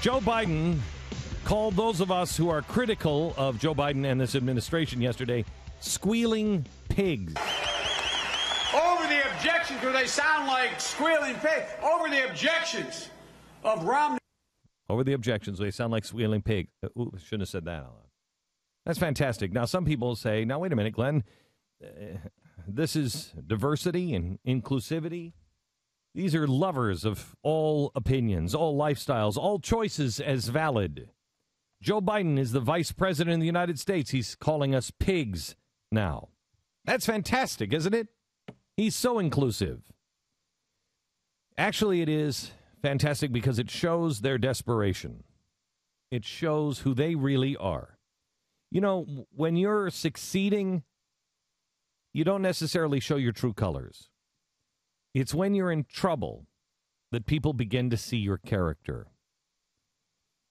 Joe Biden called those of us who are critical of Joe Biden and this administration yesterday squealing pigs. Over the objections, because they sound like squealing pigs. Over the objections of Romney. Over the objections, they sound like squealing pigs. Shouldn't have said that out loud. That's fantastic. Now, some people say, now, wait a minute, Glenn. This is diversity and inclusivity. These are lovers of all opinions, all lifestyles, all choices as valid. Joe Biden is the vice president of the United States. He's calling us pigs now. That's fantastic, isn't it? He's so inclusive. Actually, it is fantastic because it shows their desperation. It shows who they really are. You know, when you're succeeding, you don't necessarily show your true colors. It's when you're in trouble that people begin to see your character.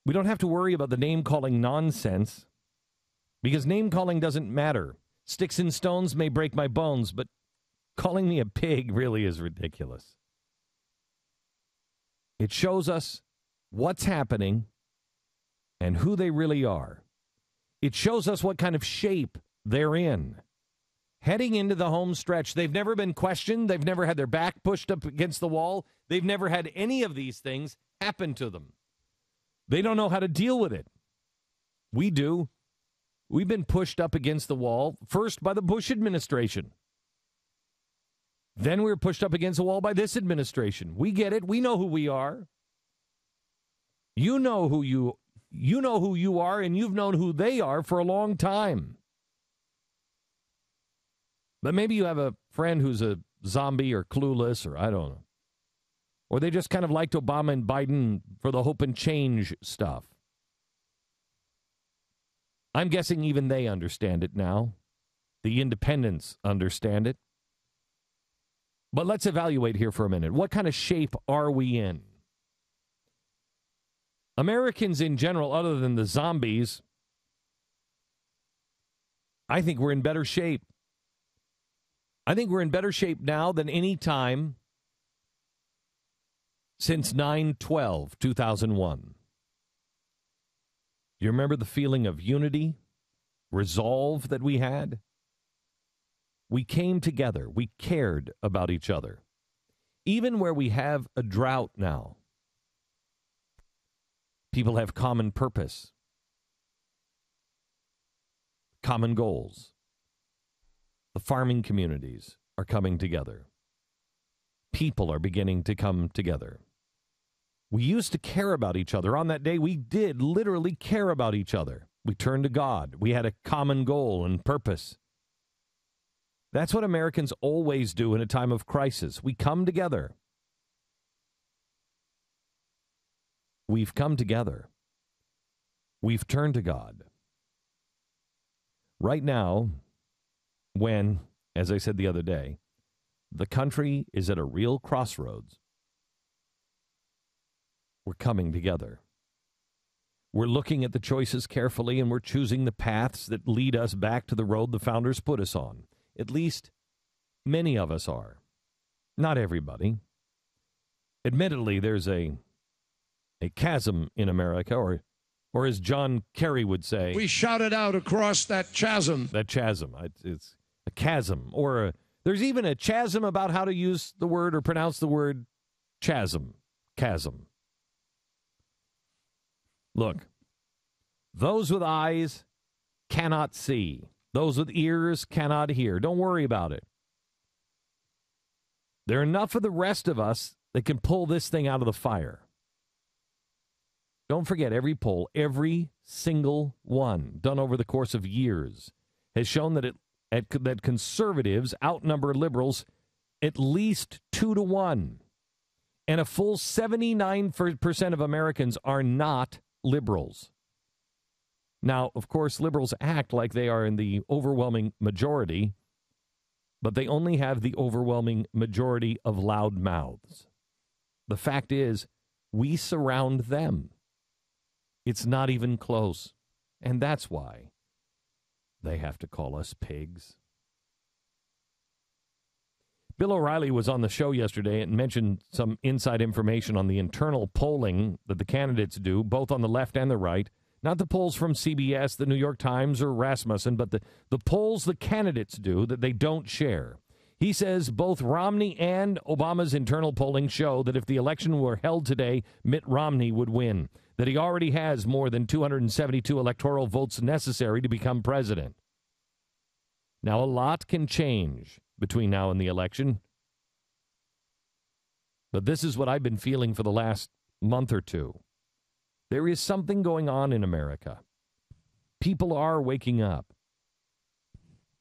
We don't have to worry about the name-calling nonsense because name-calling doesn't matter. Sticks and stones may break my bones, but calling me a pig really is ridiculous. It shows us what's happening and who they really are. It shows us what kind of shape they're in. Heading into the home stretch, they've never been questioned. They've never had their back pushed up against the wall. They've never had any of these things happen to them. They don't know how to deal with it. We do. We've been pushed up against the wall, first by the Bush administration. Then we were pushed up against the wall by this administration. We get it. We know who we are. You know who you are, and you've known who they are for a long time. But maybe you have a friend who's a zombie or clueless, or I don't know. Or they just kind of liked Obama and Biden for the hope and change stuff. I'm guessing even they understand it now. The independents understand it. But let's evaluate here for a minute. What kind of shape are we in? Americans in general, other than the zombies, I think we're in better shape. I think we're in better shape now than any time since 9/12/2001. You remember the feeling of unity, resolve that we had? We came together. We cared about each other. Even where we have a drought now, people have common purpose, common goals. The farming communities are coming together. People are beginning to come together. We used to care about each other. On that day, we did literally care about each other. We turned to God. We had a common goal and purpose. That's what Americans always do in a time of crisis. We come together. We've come together. We've turned to God. Right now, when, as I said the other day, the country is at a real crossroads, we're coming together. We're looking at the choices carefully, and we're choosing the paths that lead us back to the road the founders put us on. At least many of us are. Not everybody. Admittedly, there's a chasm in America, or as John Kerry would say, we shouted out across that chasm. That chasm. It's a chasm. Or there's even a chasm about how to use the word or pronounce the word chasm. Chasm. Look, those with eyes cannot see. Those with ears cannot hear. Don't worry about it. There are enough of the rest of us that can pull this thing out of the fire. Don't forget, every poll, every single one done over the course of years, has shown that that conservatives outnumber liberals at least 2-1. And a full 79% of Americans are not liberals. Now, of course, liberals act like they are in the overwhelming majority, but they only have the overwhelming majority of loud mouths. The fact is, we surround them. It's not even close. And that's why they have to call us pigs. Bill O'Reilly was on the show yesterday and mentioned some inside information on the internal polling that the candidates do, both on the left and the right. Not the polls from CBS, the New York Times, or Rasmussen, but the polls the candidates do that they don't share. He says both Romney and Obama's internal polling show that if the election were held today, Mitt Romney would win, that he already has more than 272 electoral votes necessary to become president. Now, a lot can change between now and the election, but this is what I've been feeling for the last month or two. There is something going on in America. People are waking up.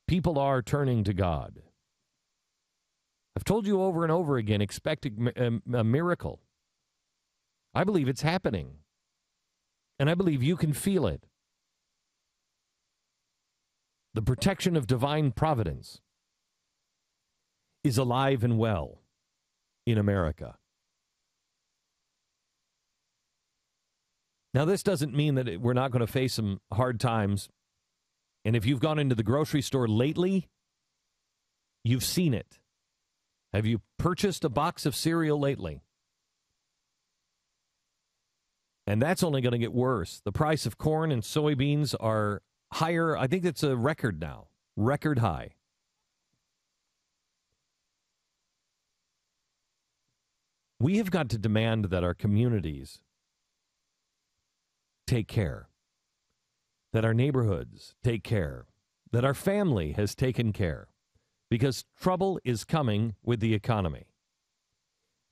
People are turning to God. I've told you over and over again, expect a miracle. I believe it's happening. And I believe you can feel it. The protection of divine providence is alive and well in America. Now, this doesn't mean that we're not going to face some hard times. And if you've gone into the grocery store lately, you've seen it. Have you purchased a box of cereal lately? And that's only going to get worse. The price of corn and soybeans are higher. I think it's a record now. Record high. We have got to demand that our communities take care, that our neighborhoods take care, that our family has taken care, because trouble is coming with the economy.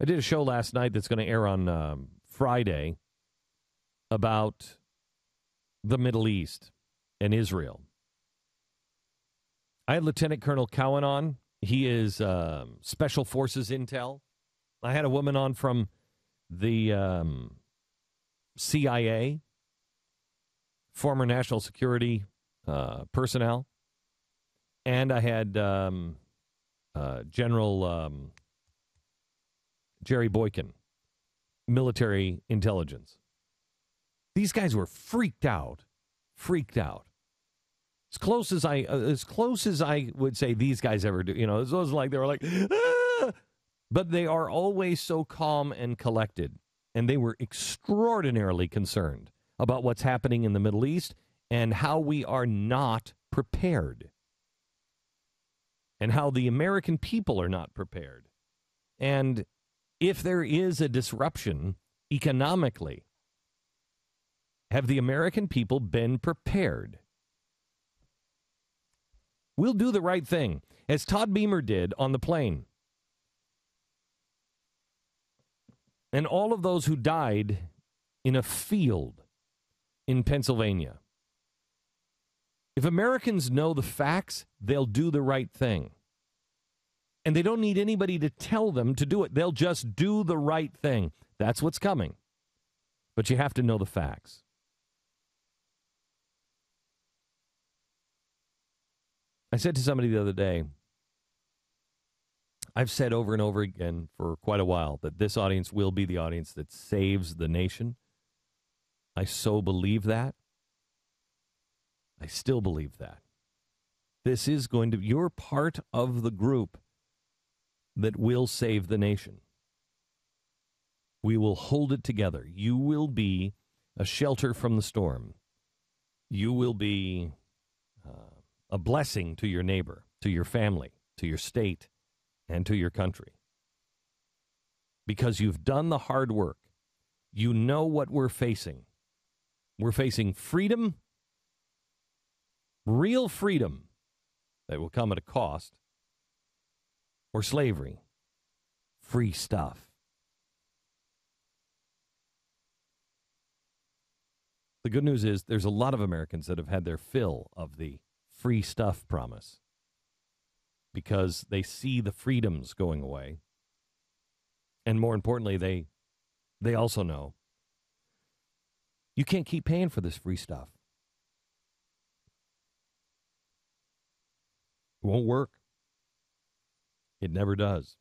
I did a show last night that's going to air on Friday about the Middle East and Israel. I had Lieutenant Colonel Cowan on. He is Special Forces Intel. I had a woman on from the CIA, former national security personnel. And I had General Jerry Boykin, military intelligence. These guys were freaked out. As close as I would say these guys ever do. You know, it was like they were like, ah! But they are always so calm and collected. And they were extraordinarily concerned about what's happening in the Middle East and how we are not prepared. And how the American people are not prepared. And if there is a disruption economically, have the American people been prepared? We'll do the right thing, as Todd Beamer did on the plane. And all of those who died in a field in Pennsylvania. If Americans know the facts, they'll do the right thing. And they don't need anybody to tell them to do it. They'll just do the right thing. That's what's coming. But you have to know the facts. I said to somebody the other day, I've said over and over again for quite a while that this audience will be the audience that saves the nation. I so believe that. I still believe that. This is going to, you're part of the group that will save the nation. We will hold it together. You will be a shelter from the storm. You will be a blessing to your neighbor, to your family, to your state, and to your country. Because you've done the hard work. You know what we're facing. We're facing freedom, real freedom that will come at a cost, or slavery, free stuff. The good news is there's a lot of Americans that have had their fill of the free stuff promise because they see the freedoms going away. And more importantly, they also know you can't keep paying for this free stuff. It won't work. It never does.